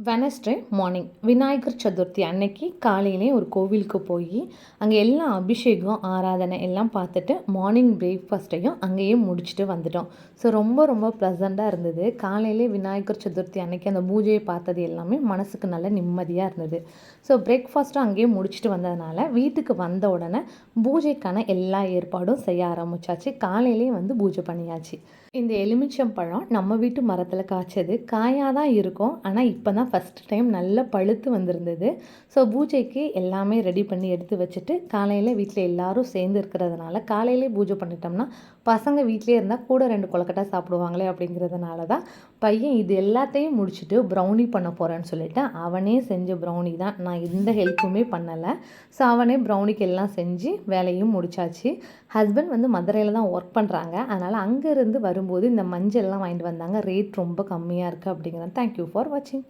Wednesday morning Vinayagar Chaturthi அன்னைக்கு காலையிலே ஒரு கோவிலுக்கு போய் அங்கே எல்லாம் அபிஷேகம் ஆராதனை எல்லாம் பார்த்துட்டு மார்னிங் பிரேக்ஃபாஸ்ட்டையும் அங்கேயே முடிச்சுட்டு வந்துட்டோம். ஸோ ரொம்ப ரொம்ப ப்ளசண்ட்டாக இருந்தது. காலையிலே விநாயகர் சதுர்த்தி அன்னைக்கு அந்த பூஜையை பார்த்தது எல்லாமே மனசுக்கு நல்ல நிம்மதியாக இருந்தது. ஸோ பிரேக்ஃபாஸ்ட்டும் அங்கேயே முடிச்சுட்டு வந்ததுனால வீட்டுக்கு வந்த உடனே பூஜைக்கான எல்லா ஏற்பாடும் செய்ய ஆரம்பிச்சாச்சு. காலையிலே பூஜை பண்ணியாச்சு. இந்த எலுமிச்சம்பழம் நம்ம வீட்டு மரத்தில் காய்ச்சது. காயாக தான் இருக்கும், ஆனால் இப்போ தான் ஃபஸ்ட் டைம் நல்லா பழுத்து வந்திருந்தது. ஸோ பூஜைக்கு எல்லாமே ரெடி பண்ணி எடுத்து வச்சுட்டு காலையில் வீட்டில் எல்லோரும் சேர்ந்து இருக்கிறதுனால காலையிலே பூஜை பண்ணிட்டோம்னா பசங்க வீட்டிலே இருந்தால் கூட 2 கொழுக்கட்டை சாப்பிடுவாங்களே அப்படிங்கிறதுனால தான் பையன் இது எல்லாத்தையும் முடிச்சுட்டு ப்ரௌனி பண்ண போகிறேன்னு சொல்லிட்டு அவனே செஞ்ச ப்ரௌனி தான். நான் எந்த ஹெல்ப்புமே பண்ணலை. ஸோ அவனே ப்ரௌனிக்கு எல்லாம் செஞ்சு வேலையும் முடிச்சாச்சு. ஹஸ்பண்ட் மதுரையில் தான் ஒர்க் பண்ணுறாங்க. அதனால் அங்கேருந்து வரும்போது இந்த மஞ்சள்லாம் வாங்கிட்டு வந்தாங்க. ரேட் ரொம்ப கம்மியாக இருக்குது அப்படிங்கிறேன். தேங்க்யூ ஃபார் வாட்சிங்.